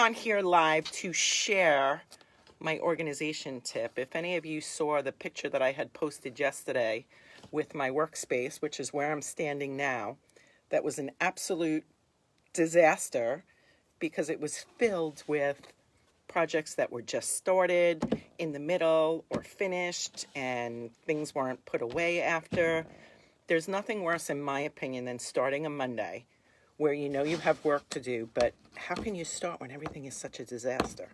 on here live to share my organization tip. If any of you saw the picture that I had posted yesterday with my workspace, which is where I'm standing now, that was an absolute disaster because it was filled with projects that were just started, in the middle, or finished, and things weren't put away after. There's nothing worse, in my opinion, than starting a Monday where you know you have work to do, but how can you start when everything is such a disaster?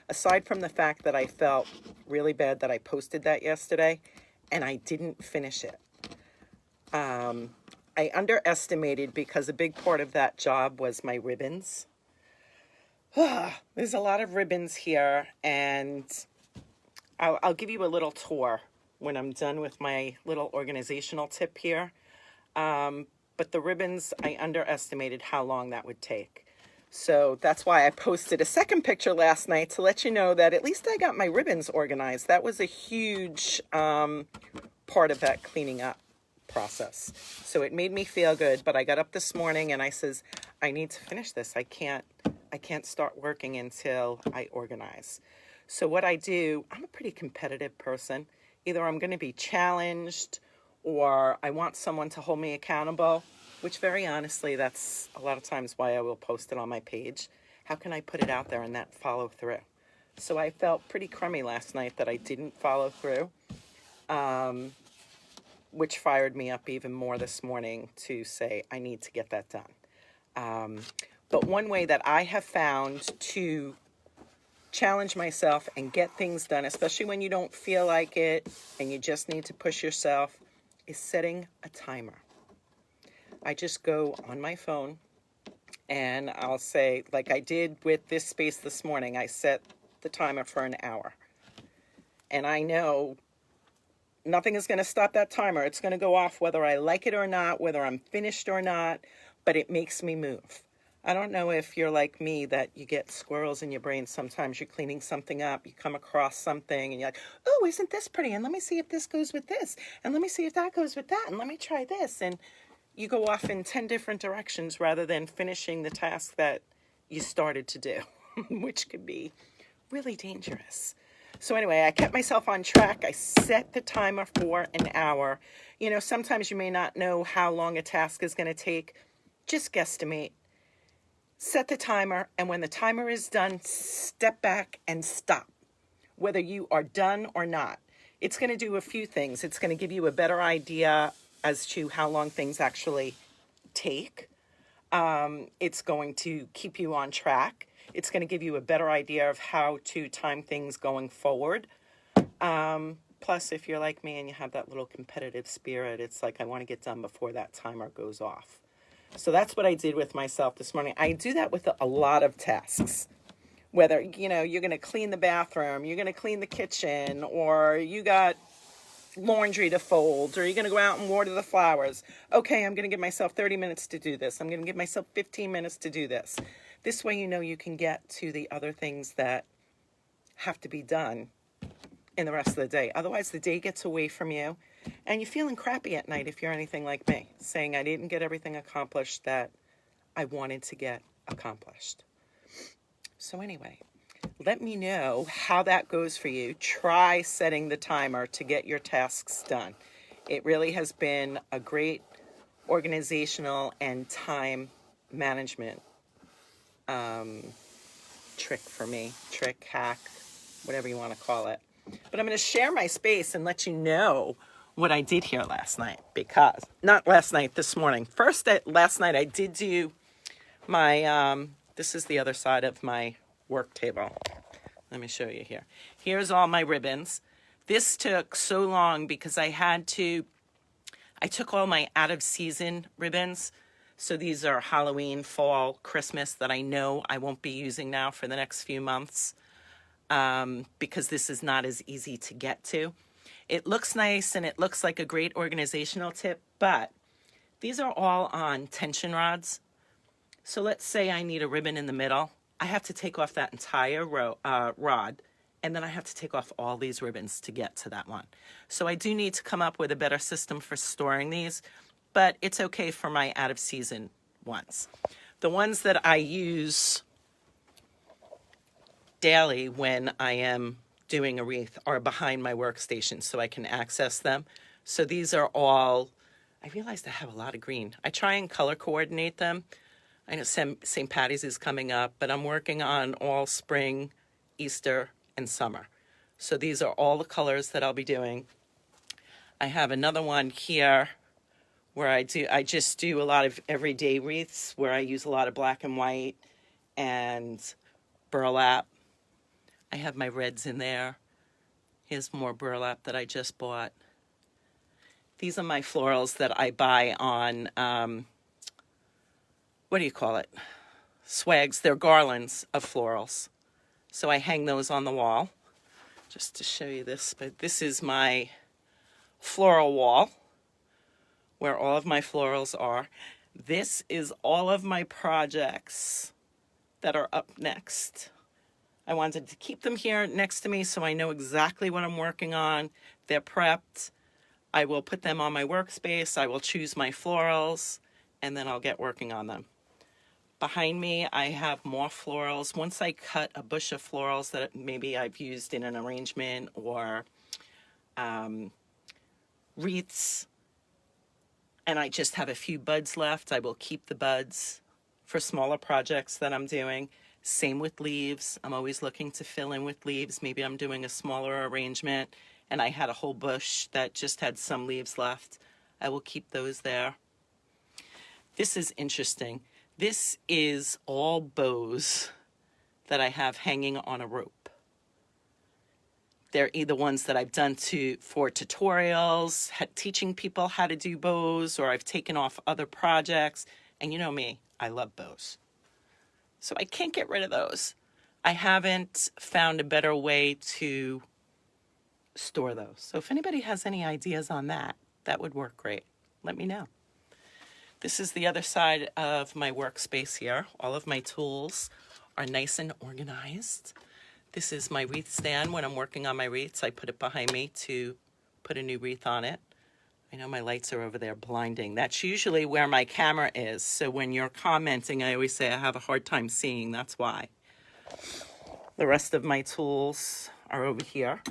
Aside from the fact that I felt really bad that I posted that yesterday and I didn't finish it. I underestimated because a big part of that job was my ribbons. There's a lot of ribbons here, and I'll give you a little tour when I'm done with my little organizational tip here. But the ribbons, I underestimated how long that would take. So that's why I posted a second picture last night to let you know that at least I got my ribbons organized. That was a huge part of that cleaning up process. So it made me feel good, but I got up this morning and I says, I need to finish this. I can't start working until I organize. So what I do, I'm a pretty competitive person. Either I'm going to be challenged or I want someone to hold me accountable, which very honestly, that's a lot of times why I will post it on my page. How can I put it out there and not follow through? So I felt pretty crummy last night that I didn't follow through, which fired me up even more this morning to say I need to get that done. But one way that I have found to challenge myself and get things done, especially when you don't feel like it and you just need to push yourself, is setting a timer. I just go on my phone and I'll say, like I did with this space this morning, I set the timer for an hour. And I know nothing is going to stop that timer. It's going to go off whether I like it or not, whether I'm finished or not, but it makes me move. I don't know if you're like me, that you get squirrels in your brain. Sometimes you're cleaning something up, you come across something and you're like, oh, isn't this pretty? And let me see if this goes with this. And let me see if that goes with that. And let me try this. And you go off in 10 different directions rather than finishing the task that you started to do, which could be really dangerous. So anyway, I kept myself on track. I set the timer for an hour. You know, sometimes you may not know how long a task is going to take. Just guesstimate. Set the timer, and when the timer is done, step back and stop, whether you are done or not. It's going to do a few things. It's going to give you a better idea as to how long things actually take. It's going to keep you on track. It's going to give you a better idea of how to time things going forward. Plus, if you're like me and you have that little competitive spirit, it's like I want to get done before that timer goes off. So that's what I did with myself this morning. I do that with a lot of tasks. Whether, you know, you're going to clean the bathroom, you're going to clean the kitchen, or you got laundry to fold, or you're going to go out and water the flowers. Okay, I'm going to give myself 30 minutes to do this. I'm going to give myself 15 minutes to do this. This way, you know, you can get to the other things that have to be done in the rest of the day. Otherwise, the day gets away from you. And you're feeling crappy at night if you're anything like me, saying I didn't get everything accomplished that I wanted to get accomplished. So anyway, let me know how that goes for you. Try setting the timer to get your tasks done. It really has been a great organizational and time management trick for me. Trick, hack, whatever you want to call it. But I'm going to share my space and let you know what I did here last night, because not last night, this morning. First, last night I did do my, this is the other side of my work table. Let me show you here. Here's all my ribbons. This took so long because I took all my out of season ribbons. So these are Halloween, fall, Christmas that I know I won't be using now for the next few months, because this is not as easy to get to. It looks nice and it looks like a great organizational tip, but these are all on tension rods. So let's say I need a ribbon in the middle. I have to take off that entire rod, and then I have to take off all these ribbons to get to that one. So I do need to come up with a better system for storing these, but it's okay for my out of season ones. The ones that I use daily when I am doing a wreath are behind my workstation so I can access them. So these are all, I realized I have a lot of green. I try and color coordinate them. I know St. Patty's is coming up, but I'm working on all spring, Easter, and summer. So these are all the colors that I'll be doing. I have another one here where I just do a lot of everyday wreaths where I use a lot of black and white and burlap. I have my reds in there. Here's more burlap that I just bought. These are my florals that I buy on, what do you call it? Swags. They're garlands of florals. So I hang those on the wall. Just to show you this, but this is my floral wall where all of my florals are. This is all of my projects that are up next. I wanted to keep them here next to me so I know exactly what I'm working on. They're prepped. I will put them on my workspace. I will choose my florals, and then I'll get working on them. Behind me, I have more florals. Once I cut a bush of florals that maybe I've used in an arrangement or wreaths, and I just have a few buds left, I will keep the buds for smaller projects that I'm doing. Same with leaves. I'm always looking to fill in with leaves. Maybe I'm doing a smaller arrangement and I had a whole bush that just had some leaves left. I will keep those there. This is interesting. This is all bows that I have hanging on a rope. They're either ones that I've done for tutorials, teaching people how to do bows, or I've taken off other projects. And you know me, I love bows. So I can't get rid of those. I haven't found a better way to store those. So if anybody has any ideas on that, that would work great. Let me know. This is the other side of my workspace here. All of my tools are nice and organized. This is my wreath stand. When I'm working on my wreaths, I put it behind me to put a new wreath on it. I know my lights are over there blinding. That's usually where my camera is. So when you're commenting, I always say I have a hard time seeing. That's why. The rest of my tools are over here.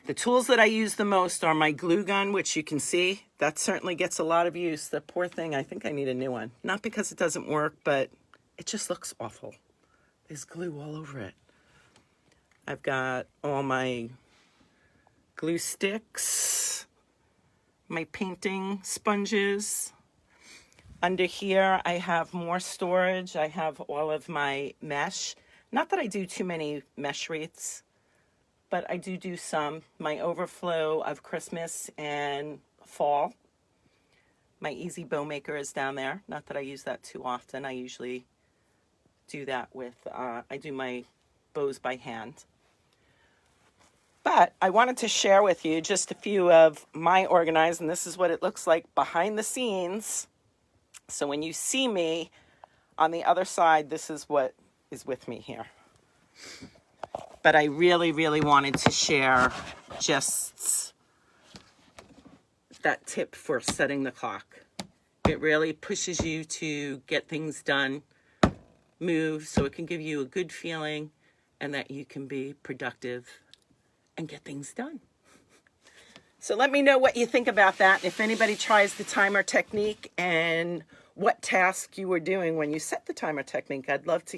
The tools that I use the most are my glue gun, which you can see. That certainly gets a lot of use. The poor thing, I think I need a new one. Not because it doesn't work, but it just looks awful. There's glue all over it. I've got all my glue sticks, my painting sponges. Under here, I have more storage. I have all of my mesh. Not that I do too many mesh wreaths, but I do some. My overflow of Christmas and fall. My easy bow maker is down there. Not that I use that too often. I usually do that with, I do my bows by hand. But I wanted to share with you just a few of my organized, and this is what it looks like behind the scenes. So when you see me on the other side, this is what is with me here. But I really, really wanted to share just that tip for setting the clock. It really pushes you to get things done, move, so it can give you a good feeling and that you can be productive and get things done. So let me know what you think about that. If anybody tries the timer technique and what task you were doing when you set the timer technique, I'd love to